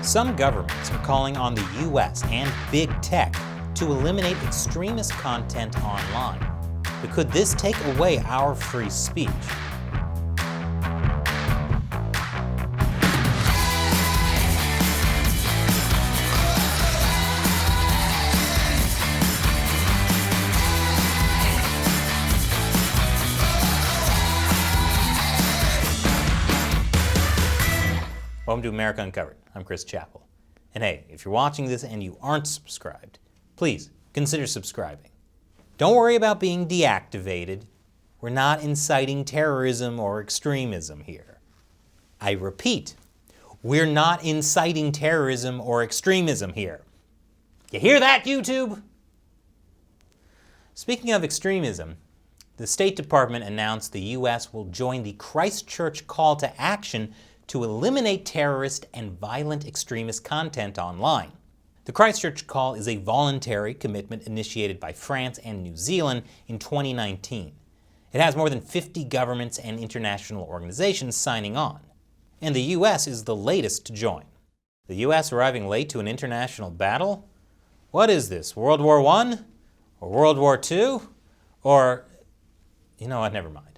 Some governments are calling on the US and big tech to eliminate extremist content online. But could this take away our free speech? Welcome to America Uncovered. I'm Chris Chappell. And hey, if you're watching this and you aren't subscribed, please consider subscribing. Don't worry about being deactivated. We're not inciting terrorism or extremism here. I repeat, we're not inciting terrorism or extremism here. You hear that, YouTube? Speaking of extremism, the State Department announced the U.S. will join the Christchurch Call to Action to eliminate terrorist and violent extremist content online. The Christchurch Call is a voluntary commitment initiated by France and New Zealand in 2019. It has more than 50 governments and international organizations signing on, and the U.S. is the latest to join. The U.S. arriving late to an international battle? What is this, World War I? Or World War II? Or, you know what, never mind.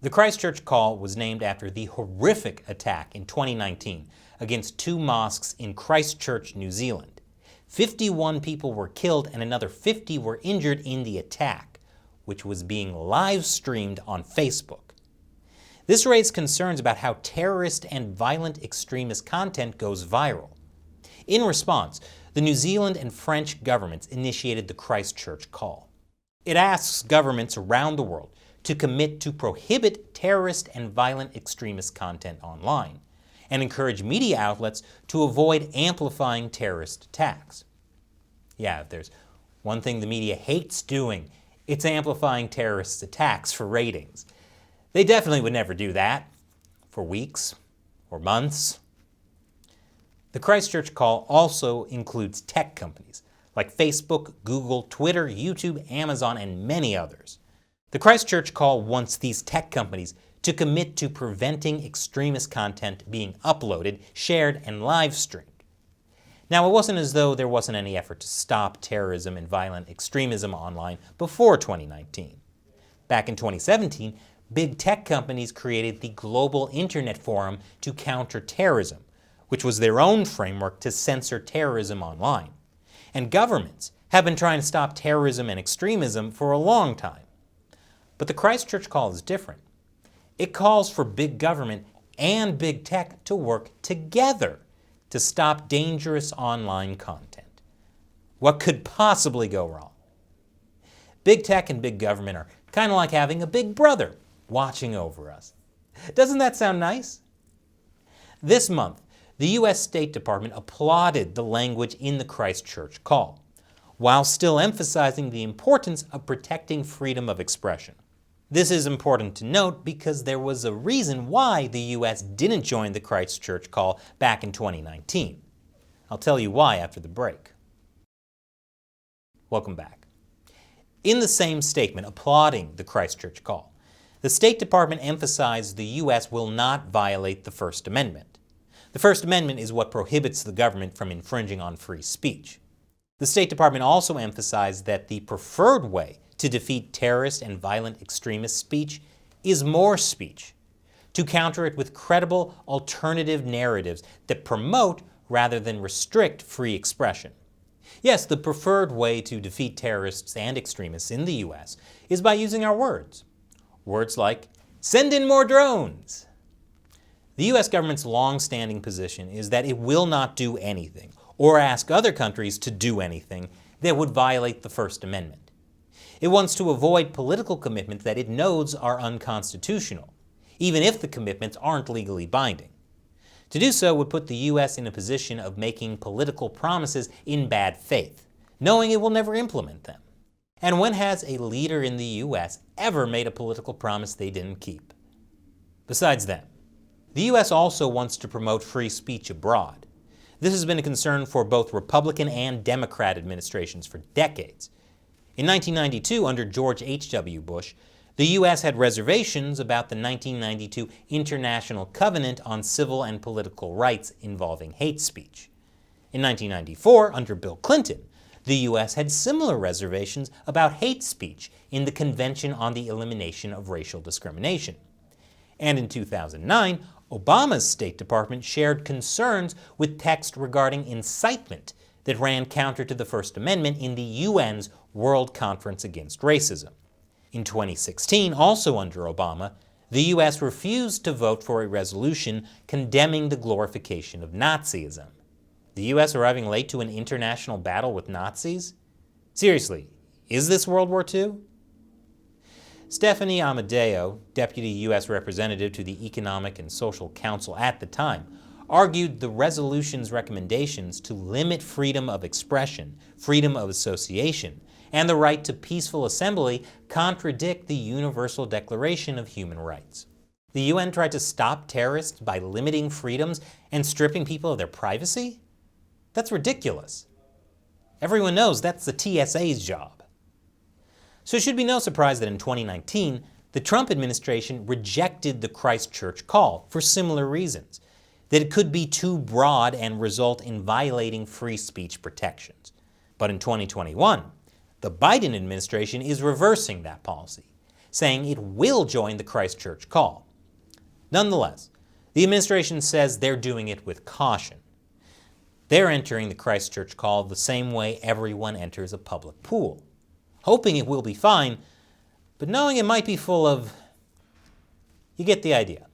The Christchurch Call was named after the horrific attack in 2019 against two mosques in Christchurch, New Zealand. 51 people were killed and another 50 were injured in the attack, which was being live streamed on Facebook. This raised concerns about how terrorist and violent extremist content goes viral. In response, the New Zealand and French governments initiated the Christchurch Call. It asks governments around the world to commit to prohibit terrorist and violent extremist content online, and encourage media outlets to avoid amplifying terrorist attacks. Yeah, if there's one thing the media hates doing, it's amplifying terrorist attacks for ratings. They definitely would never do that for weeks or months. The Christchurch Call also includes tech companies like Facebook, Google, Twitter, YouTube, Amazon, and many others. The Christchurch Call wants these tech companies to commit to preventing extremist content being uploaded, shared, and live streamed. Now, it wasn't as though there wasn't any effort to stop terrorism and violent extremism online before 2019. Back in 2017, big tech companies created the Global Internet Forum to Counter Terrorism, which was their own framework to censor terrorism online. And governments have been trying to stop terrorism and extremism for a long time. But the Christchurch Call is different. It calls for big government and big tech to work together to stop dangerous online content. What could possibly go wrong? Big tech and big government are kind of like having a big brother watching over us. Doesn't that sound nice? This month, the U.S. State Department applauded the language in the Christchurch Call, while still emphasizing the importance of protecting freedom of expression. This is important to note because there was a reason why the U.S. didn't join the Christchurch Call back in 2019. I'll tell you why after the break. Welcome back. In the same statement applauding the Christchurch Call, the State Department emphasized the U.S. will not violate the First Amendment. The First Amendment is what prohibits the government from infringing on free speech. The State Department also emphasized that the preferred way to defeat terrorist and violent extremist speech is more speech, to counter it with credible alternative narratives that promote rather than restrict free expression. Yes, the preferred way to defeat terrorists and extremists in the U.S. is by using our words. Words like, send in more drones. The U.S. government's long-standing position is that it will not do anything or ask other countries to do anything that would violate the First Amendment. It wants to avoid political commitments that it knows are unconstitutional, even if the commitments aren't legally binding. To do so would put the U.S. in a position of making political promises in bad faith, knowing it will never implement them. And when has a leader in the U.S. ever made a political promise they didn't keep? Besides them, the U.S. also wants to promote free speech abroad. This has been a concern for both Republican and Democrat administrations for decades. In 1992, under George H.W. Bush, The U.S. had reservations about the 1992 International Covenant on Civil and Political Rights involving hate speech. In 1994, under Bill Clinton, the U.S. had similar reservations about hate speech in the Convention on the Elimination of Racial Discrimination. And in 2009, Obama's State Department shared concerns with text regarding incitement that ran counter to the First Amendment in the UN's World Conference Against Racism. In 2016, also under Obama, the U.S. refused to vote for a resolution condemning the glorification of Nazism. The U.S. arriving late to an international battle with Nazis? Seriously, is this World War II? Stephanie Amadeo, deputy U.S. representative to the Economic and Social Council at the time, argued the resolution's recommendations to limit freedom of expression, freedom of association, and the right to peaceful assembly contradict the Universal Declaration of Human Rights. The UN tried to stop terrorists by limiting freedoms and stripping people of their privacy? That's ridiculous. Everyone knows that's the TSA's job. So it should be no surprise that in 2019, the Trump administration rejected the Christchurch Call for similar reasons, that it could be too broad and result in violating free speech protections. But in 2021, the Biden administration is reversing that policy, saying it will join the Christchurch Call. Nonetheless, the administration says they're doing it with caution. They're entering the Christchurch Call the same way everyone enters a public pool, hoping it will be fine, but knowing it might be full of... You get the idea.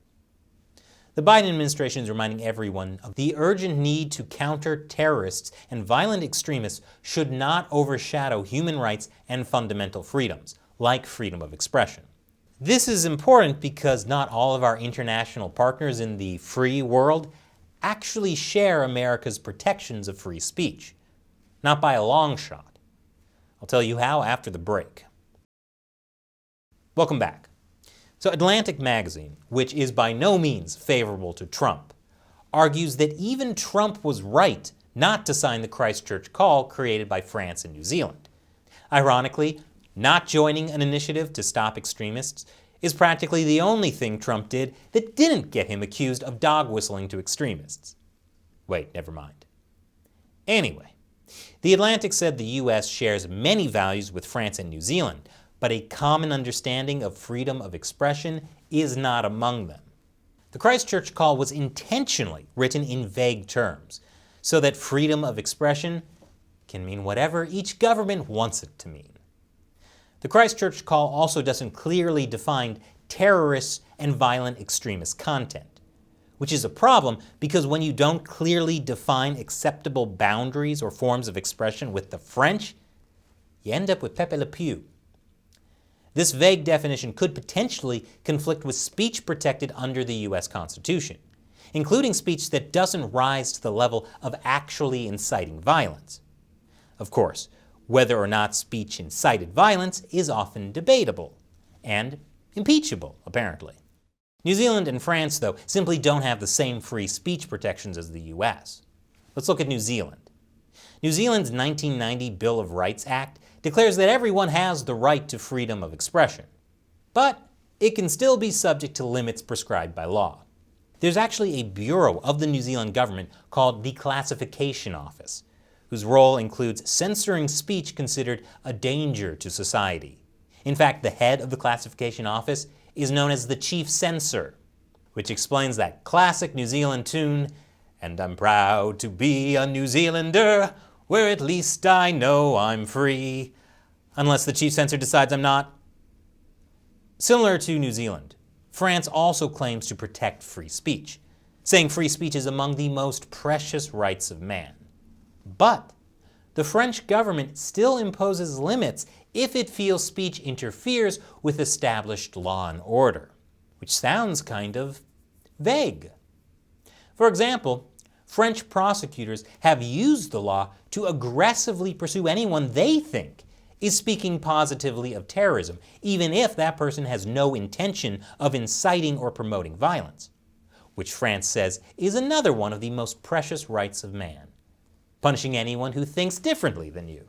The Biden administration is reminding everyone of the urgent need to counter terrorists and violent extremists should not overshadow human rights and fundamental freedoms, like freedom of expression. This is important because not all of our international partners in the free world actually share America's protections of free speech. Not by a long shot. I'll tell you how after the break. Welcome back. So Atlantic Magazine, which is by no means favorable to Trump, argues that even Trump was right not to sign the Christchurch Call created by France and New Zealand. Ironically, not joining an initiative to stop extremists is practically the only thing Trump did that didn't get him accused of dog whistling to extremists. Wait, never mind. Anyway, The Atlantic said the U.S. shares many values with France and New Zealand, but a common understanding of freedom of expression is not among them. The Christchurch Call was intentionally written in vague terms, so that freedom of expression can mean whatever each government wants it to mean. The Christchurch Call also doesn't clearly define terrorist and violent extremist content, which is a problem because when you don't clearly define acceptable boundaries or forms of expression with the French, you end up with Pepe Le Pew. This vague definition could potentially conflict with speech protected under the U.S. Constitution, including speech that doesn't rise to the level of actually inciting violence. Of course, whether or not speech incited violence is often debatable and impeachable, apparently. New Zealand and France, though, simply don't have the same free speech protections as the U.S. Let's look at New Zealand. New Zealand's 1990 Bill of Rights Act declares that everyone has the right to freedom of expression, but it can still be subject to limits prescribed by law. There's actually a bureau of the New Zealand government called the Classification Office, whose role includes censoring speech considered a danger to society. In fact, the head of the Classification Office is known as the Chief Censor, which explains that classic New Zealand tune, "And I'm proud to be a New Zealander, where at least I know I'm free, unless the Chief Censor decides I'm not." Similar to New Zealand, France also claims to protect free speech, saying free speech is among the most precious rights of man. But the French government still imposes limits if it feels speech interferes with established law and order, which sounds kind of vague. For example, French prosecutors have used the law to aggressively pursue anyone they think is speaking positively of terrorism, even if that person has no intention of inciting or promoting violence, which France says is another one of the most precious rights of man, punishing anyone who thinks differently than you.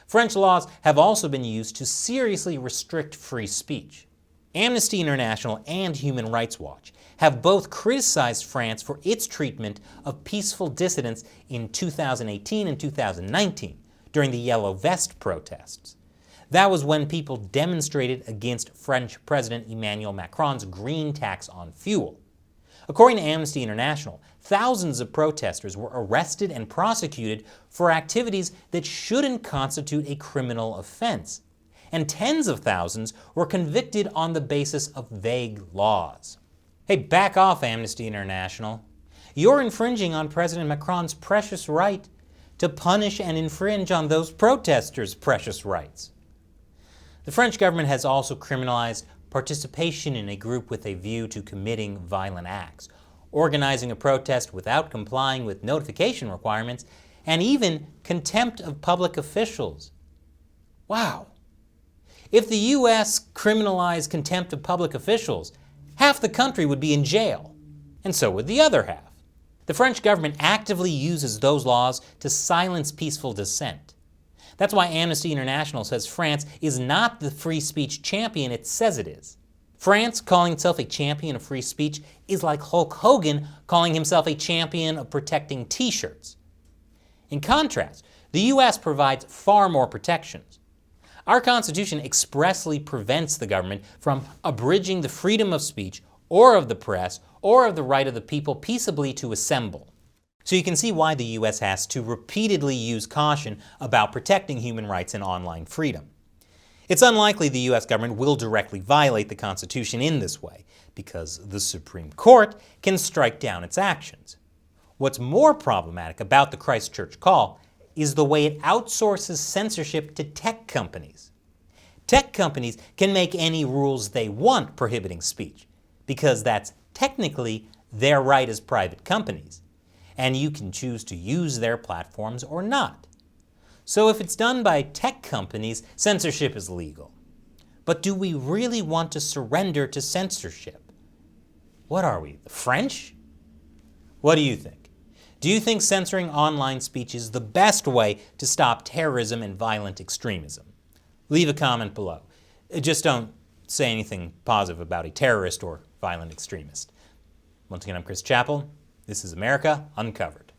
French laws have also been used to seriously restrict free speech. Amnesty International and Human Rights Watch have both criticized France for its treatment of peaceful dissidents in 2018 and 2019 during the Yellow Vest protests. That was when people demonstrated against French President Emmanuel Macron's green tax on fuel. According to Amnesty International, thousands of protesters were arrested and prosecuted for activities that shouldn't constitute a criminal offense, and tens of thousands were convicted on the basis of vague laws. Hey, back off, Amnesty International. You're infringing on President Macron's precious right to punish and infringe on those protesters' precious rights. The French government has also criminalized participation in a group with a view to committing violent acts, organizing a protest without complying with notification requirements, and even contempt of public officials. Wow. If the U.S. criminalized contempt of public officials, half the country would be in jail, and so would the other half. The French government actively uses those laws to silence peaceful dissent. That's why Amnesty International says France is not the free speech champion it says it is. France calling itself a champion of free speech is like Hulk Hogan calling himself a champion of protecting t-shirts. In contrast, the U.S. provides far more protections. Our Constitution expressly prevents the government from abridging the freedom of speech or of the press or of the right of the people peaceably to assemble. So you can see why the U.S. has to repeatedly use caution about protecting human rights and online freedom. It's unlikely the U.S. government will directly violate the Constitution in this way, because the Supreme Court can strike down its actions. What's more problematic about the Christchurch Call is the way it outsources censorship to tech companies. Tech companies can make any rules they want prohibiting speech, because that's technically their right as private companies, and you can choose to use their platforms or not. So if it's done by tech companies, censorship is legal. But do we really want to surrender to censorship? What are we, the French? What do you think? Do you think censoring online speech is the best way to stop terrorism and violent extremism? Leave a comment below. Just don't say anything positive about a terrorist or violent extremist. Once again, I'm Chris Chappell. This is America Uncovered.